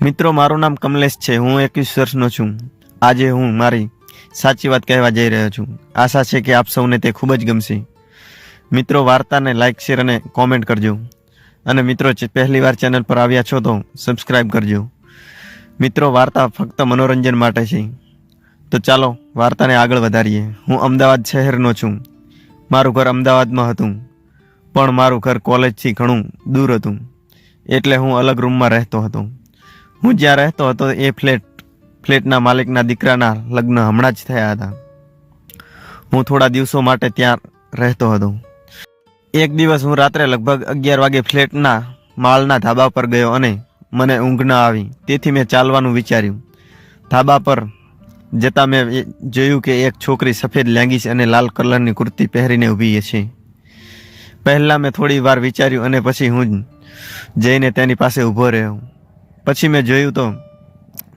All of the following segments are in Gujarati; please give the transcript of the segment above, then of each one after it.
મિત્રો, મારું નામ કમલેશ છે. હું 21 વર્ષનો છું. આજે હું મારી સાચી વાત કહેવા જઈ રહ્યો છું. આશા છે કે આપ સૌને તે ખૂબ જ ગમશે. મિત્રો, વાર્તાને લાઈક, શેર અને કોમેન્ટ કરજો. અને મિત્રો, પહેલી વાર ચેનલ પર આવ્યા છો તો સબસ્ક્રાઈબ કરજો. મિત્રો, વાર્તા ફક્ત મનોરંજન માટે છે. તો ચાલો વાર્તાને આગળ વધારીએ. હું અમદાવાદ શહેરનો છું. મારું ઘર અમદાવાદમાં હતું, પણ મારું ઘર કોલેજથી ઘણું દૂર હતું, એટલે હું અલગ રૂમમાં રહેતો હતો. હું જ્યાં રહેતો હતો એ ફ્લેટના માલિકના દીકરાના લગ્ન હમણાં જ થયા હતા. હું થોડા દિવસો માટે ત્યાં રહેતો હતો. એક દિવસ હું રાત્રે લગભગ 11 વાગે ફ્લેટના માળના ધાબા પર ગયો અને મને ઊંઘ ન આવી, તેથી મેં ચાલવાનું વિચાર્યું. ધાબા પર જતાં મેં જોયું કે એક છોકરી સફેદ લેંગીસ અને લાલ કલરની કુર્તી પહેરીને ઊભી છે. પહેલાં મેં થોડી વાર વિચાર્યું અને પછી હું જઈને તેની પાસે ઊભો રહ્યો. પછી મેં જોયું તો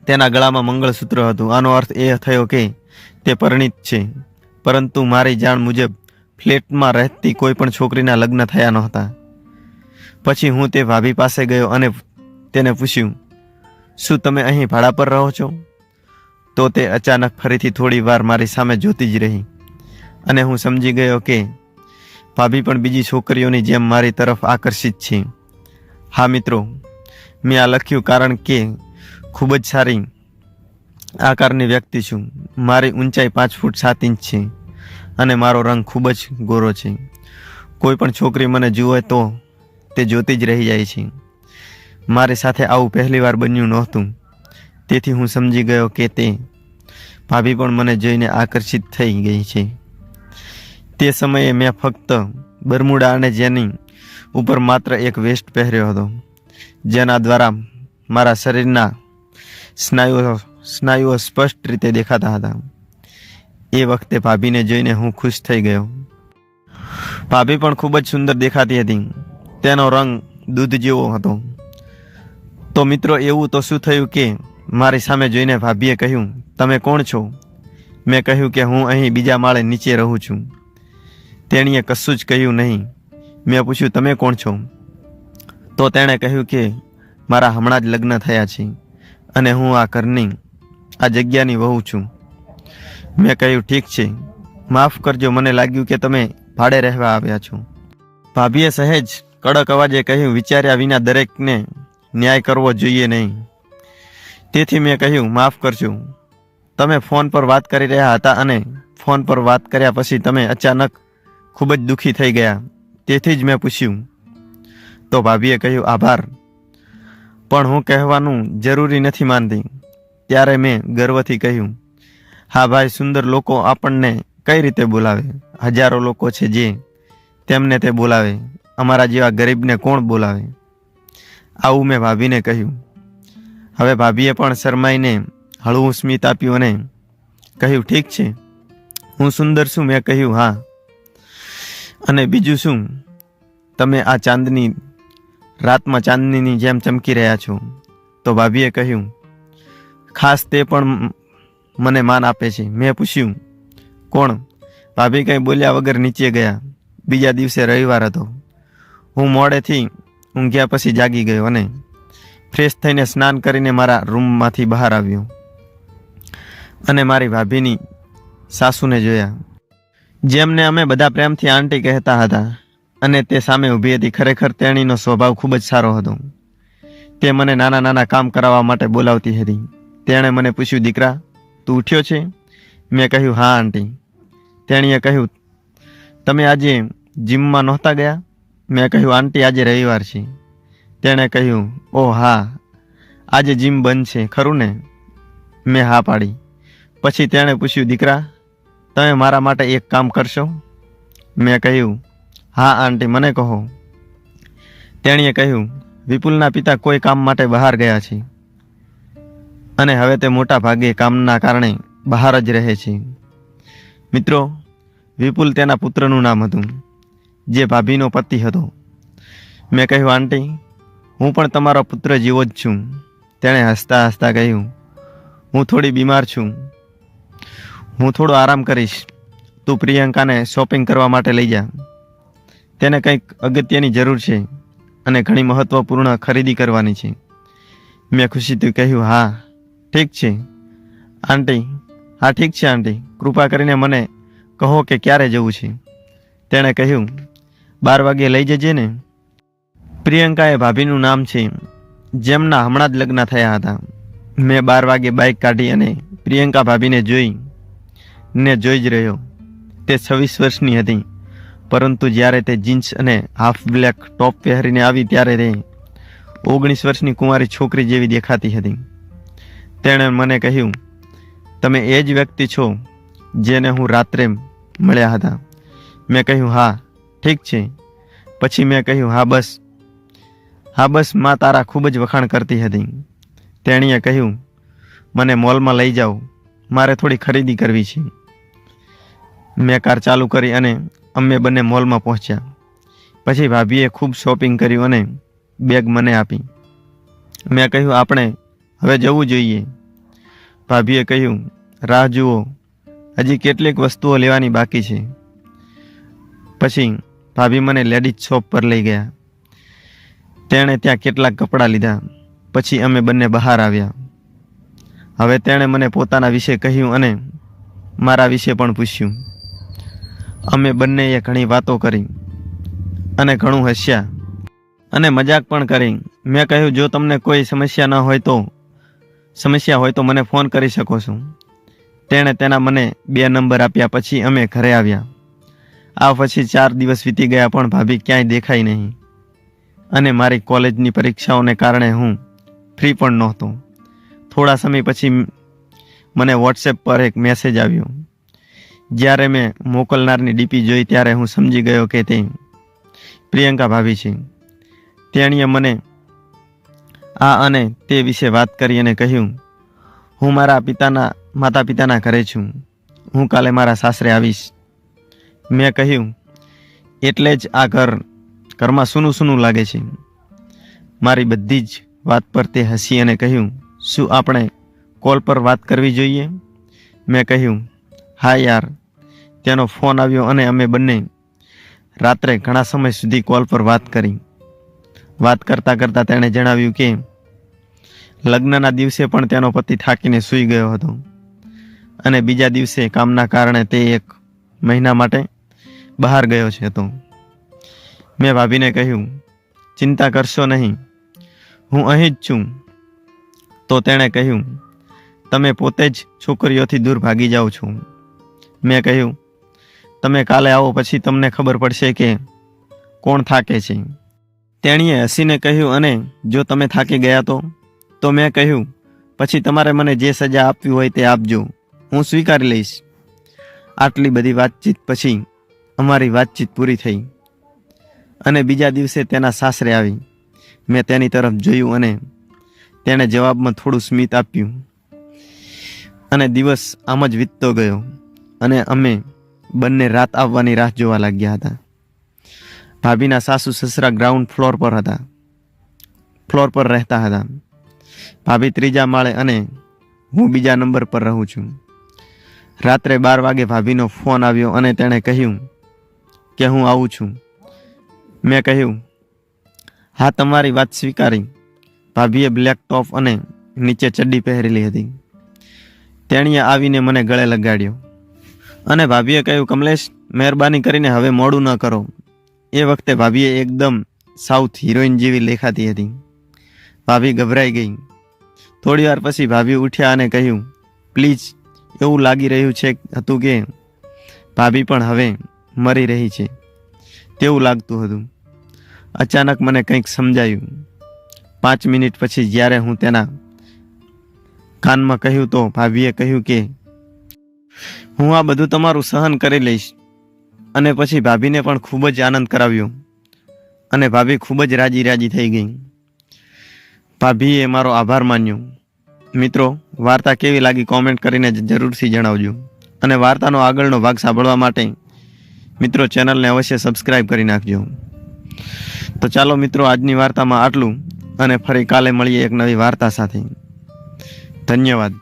તેના ગળામાં મંગળસૂત્ર હતું. આનો અર્થ એ થયો કે તે પરિણીત છે. પરંતુ મારી જાણ મુજબ ફ્લેટમાં રહેતી કોઈ પણ છોકરીના લગ્ન થયા નહોતા. પછી હું તે ભાભી પાસે ગયો અને તેને પૂછ્યું, શું તમે અહીં ભાડા પર રહો છો? તો તે અચાનક ફરીથી થોડી વાર મારી સામે જોતી જ રહી અને હું સમજી ગયો કે ભાભી પણ બીજી છોકરીઓની જેમ મારી તરફ આકર્ષિત છે. હા મિત્રો, મેં આ લખ્યું કારણ કે ખૂબ જ સારી આકારની વ્યક્તિ છું. મારી ઊંચાઈ 5 ફૂટ 7 ઇંચ છે અને મારો રંગ ખૂબ જ ગોરો છે. કોઈ પણ છોકરી મને જુએ તો તે જોતી જ રહી જાય છે. મારી સાથે આવું પહેલીવાર બન્યું નહોતું, તેથી હું સમજી ગયો કે તે ભાભી પણ મને જોઈને આકર્ષિત થઈ ગઈ છે. તે સમયે મેં ફક્ત બરમુડા અને જેની ઉપર માત્ર એક વેસ્ટ પહેર્યો હતો, જેના દ્વારા મારા શરીરના સ્નાયુઓ સ્પષ્ટ રીતે દેખાતા હતા. એ વખતે ભાભીને જોઈને હું ખુશ થઈ ગયો. ભાભી પણ ખૂબ જ સુંદર દેખાતી હતી. તેનો રંગ દૂધ જેવો હતો. તો મિત્રો, એવું તો શું થયું કે મારી સામે જોઈને ભાભીએ કહ્યું, તમે કોણ છો? મેં કહ્યું કે હું અહીં બીજા માળે નીચે રહું છું. તેણીએ કશું જ કહ્યું નહીં. મેં પૂછ્યું, તમે કોણ છો? તો તેણે કહ્યું કે મારા હમણાં જ લગ્ન થયા છે અને હું આ ઘરની આ જગ્યાની વહુ છું. મેં કહ્યું, ઠીક છે, માફ કરજો, મને લાગ્યું કે તમે ભાડે રહેવા આવ્યા છો. ભાભીએ સહેજ કડક અવાજે કહ્યું, વિચાર્યા વિના દરેકને ન્યાય કરવો જોઈએ નહીં. તેથી મેં કહ્યું, માફ કરજો, તમે ફોન પર વાત કરી રહ્યા હતા અને ફોન પર વાત કર્યા પછી તમે અચાનક ખૂબ જ દુઃખી થઈ ગયા, તેથી જ મેં પૂછ્યું. તો ભાભીએ કહ્યું, આભાર, પણ હું કહેવાનું જરૂરી નથી માનતી. ત્યારે મેં ગર્વથી કહ્યું, હા ભાઈ, સુંદર લોકો આપણને કઈ રીતે બોલાવે? હજારો લોકો છે જે તેમને તે બોલાવે, અમારા જેવા ગરીબને કોણ બોલાવે? આવું મેં ભાભીને કહ્યું. હવે ભાભીએ પણ શરમાઈને હળવું સ્મિત આપ્યું અને કહ્યું, ઠીક છે, હું સુંદર છું? મેં કહ્યું, હા. અને બીજું શું, તમે આ ચાંદની રાતમાં ચાંદનીની જેમ ચમકી રહ્યા છો. તો ભાભીએ કહ્યું, ખાસ તે પણ મને માન આપે છે. મેં પૂછ્યું, કોણ? ભાભી કંઈ બોલ્યા વગર નીચે ગયા. બીજા દિવસે રવિવાર હતો. હું મોડેથી ઊંઘ્યા પછી જાગી ગયો અને ફ્રેશ થઈને સ્નાન કરીને મારા રૂમમાંથી બહાર આવ્યો અને મારી ભાભીની સાસુને જોયા, જેમને અમે બધા પ્રેમથી આંટી કહેતા હતા, અને તે સામે ઊભી હતી. ખરેખર તેણીનો સ્વભાવ ખૂબ જ સારો હતો. તે મને નાના નાના કામ કરાવવા માટે બોલાવતી હતી. તેણે મને પૂછ્યું, દીકરા, તું ઉઠ્યો છે? મેં કહ્યું, હા આંટી. તેણીએ કહ્યું, તમે આજે જીમમાં નહોતા ગયા? મેં કહ્યું, આંટી, આજે રવિવાર છે. તેણે કહ્યું, ઓહ હા, આજે જીમ બંધ છે ખરું ને? મેં હા પાડી. પછી તેણે પૂછ્યું, દીકરા, તમે મારા માટે એક કામ કરશો? મેં કહ્યું, હા આંટી, મને કહો. તેણીએ કહ્યું, વિપુલના પિતા કોઈ કામ માટે બહાર ગયા છે અને હવે તે મોટા ભાગે કામના કારણે બહાર જ રહે છે. મિત્રો, વિપુલ તેના પુત્રનું નામ હતું, જે ભાભીનો પતિ હતો. મેં કહ્યું, આંટી, હું પણ તમારો પુત્ર જેવો જ છું. તેણે હસતા હસતા કહ્યું, હું થોડી બીમાર છું, હું થોડો આરામ કરીશ. તું પ્રિયંકાને શોપિંગ કરવા માટે લઈ જા. તેને કંઈક અગત્યની જરૂર છે અને ઘણી મહત્વપૂર્ણ ખરીદી કરવાની છે. મેં ખુશીથી કહ્યું, હા ઠીક છે આંટી, હા ઠીક છે આંટી, કૃપા કરીને મને કહો કે ક્યારે જવું છે. તેણે કહ્યું, 12 વાગ્યે લઈ જજે ને. પ્રિયંકા એ ભાભીનું નામ છે, જેમના હમણાં જ લગ્ન થયા હતા. મેં 12 વાગ્યે બાઇક કાઢી અને પ્રિયંકા ભાભીને જોઈ જ રહ્યો. તે 26 વર્ષની હતી, પરંતુ જ્યારે તે જીન્સ અને હાફ બ્લેક ટોપ પહેરીને આવી ત્યારે તે 19 વર્ષની કુંવારી છોકરી જેવી દેખાતી હતી. તેણે મને કહ્યું, તમે એ જ વ્યક્તિ છો જેને હું રાત્રે મળ્યા હતા. મેં કહ્યું, હા ઠીક છે. પછી મેં કહ્યું, હા બસ માં તારા ખૂબ જ વખાણ કરતી હતી. તેણીએ કહ્યું, મને મોલમાં લઈ જાઓ, મારે થોડી ખરીદી કરવી છે. મેં કાર ચાલુ કરી અને અમે બંને મોલમાં પહોંચ્યા. પછી ભાભીએ ખૂબ શોપિંગ કર્યું અને બેગ મને આપી. મેં કહ્યું, આપણે હવે જવું જોઈએ. ભાભીએ કહ્યું, રાહ જુઓ, હજી કેટલીક વસ્તુઓ લેવાની બાકી છે. પછી ભાભી મને લેડીઝ શોપ પર લઈ ગયા. તેણે ત્યાં કેટલાક કપડાં લીધા. પછી અમે બંને બહાર આવ્યા. હવે તેણે મને પોતાના વિશે કહ્યું અને મારા વિશે પણ પૂછ્યું. અમે બંનેએ ઘણી વાતો કરી અને ઘણું હસ્યા અને મજાક પણ કરી. મેં કહ્યું, જો તમને કોઈ સમસ્યા હોય તો મને ફોન કરી શકો છો. તેણે તેના મને 2 નંબર આપ્યા. પછી અમે ઘરે આવ્યા. આ પછી 4 દિવસ વીતી ગયા પણ ભાભી ક્યાંય દેખાઈ નહીં. અને મારી કોલેજની પરીક્ષાઓને કારણે હું ફ્રી પણ નહોતો. થોડા સમય પછી મને વોટ્સએપ પર એક મેસેજ આવ્યો. જ્યારે મેં મોકલનારની ડીપી જોઈ ત્યારે હું સમજી ગયો કે તે પ્રિયંકા ભાભી છે. તેણીએ મને આ અને તે વિશે વાત કરી અને કહ્યું, હું મારા માતા પિતાના ઘરે છું, હું કાલે મારા સાસરે આવીશ. મેં કહ્યું, એટલે જ આ ઘરમાં સૂનું લાગે છે. મારી બધી જ વાત પર તે હસી અને કહ્યું, શું આપણે કોલ પર વાત કરવી જોઈએ? મેં કહ્યું, હા યાર. તેનો ફોન આવ્યો અને અમે બંને રાત્રે ઘણા સમય સુધી કોલ પર વાત કરી. વાત કરતાં તેણે જણાવ્યું કે લગ્નના દિવસે પણ તેનો પતિ થાકીને સૂઈ ગયો હતો અને બીજા દિવસે કામના કારણે તે 1 મહિના માટે બહાર ગયો હતો. મેં ભાભીને કહ્યું, ચિંતા કરશો નહીં, હું અહીં જ છું. તો તેણે કહ્યું, તમે પોતે જ છોકરીઓથી દૂર ભાગી જાઓ છો. મેં કહ્યું, તમે કાલે આવો, પછી તમને ખબર પડશે કે કોણ થાકે છે. તેણીએ હસીને કહ્યું, અને જો તમે થાકી ગયા તો મેં કહ્યું, પછી તમારે મને જે સજા આપવી હોય તે આપજો, હું સ્વીકારી લઈશ. આટલી બધી વાતચીત પછી અમારી વાતચીત પૂરી થઈ અને બીજા દિવસે તેના સાસરે આવી. મેં તેની તરફ જોયું અને તેણે જવાબમાં થોડું સ્મિત આપ્યું અને દિવસ આમ જ વીતતો ગયો અને અમે બંને રાત આવવાની રાહ જોવા લાગ્યા હતા. ભાભીના સાસુ સસરા ગ્રાઉન્ડ ફ્લોર પર રહેતા હતા. ભાભી 3જા માળે અને હું બીજા નંબર પર રહું છું. રાત્રે 12 વાગે ભાભીનો ફોન આવ્યો અને તેણે કહ્યું કે હું આવું છું. મેં કહ્યું, હા, તમારી વાત સ્વીકારી. ભાભીએ બ્લેક ટોપ અને નીચે ચડ્ડી પહેરેલી હતી. તેણીએ આવીને મને ગળે લગાડ્યો અને ભાભીએ કહ્યું, કમલેશ, મહેરબાની કરીને હવે મોડું ન કરો. એ વખતે ભાભીએ એકદમ સાઉથ હિરોઈન જેવી દેખાતી હતી. ભાભી ગભરાઈ ગઈ. થોડી વાર પછી ભાભી ઉઠ્યા અને કહ્યું, પ્લીઝ, એવું લાગી રહ્યું હતું કે ભાભી પણ હવે મરી રહી છે તેવું લાગતું હતું. અચાનક મને કંઈક સમજાયું. 5 મિનિટ પછી જ્યારે હું તેના કાનમાં કહ્યું તો ભાભીએ કહ્યું કે હું આ બધું તમારું સહન કરી લઈશ. અને પછી ભાભીને પણ ખૂબ જ આનંદ કરાવ્યો અને ભાભી ખૂબ જ રાજી થઈ ગઈ. ભાભીએ મારો આભાર માન્યો. મિત્રો, વાર્તા કેવી લાગી કોમેન્ટ કરીને જરૂરથી જણાવજો. અને વાર્તાનો આગળનો ભાગ સાંભળવા માટે મિત્રો ચેનલને અવશ્ય સબસ્ક્રાઈબ કરી નાખજો. તો ચાલો મિત્રો, આજની વાર્તામાં આટલું અને ફરી કાલે મળીએ એક નવી વાર્તા સાથે. ધન્યવાદ.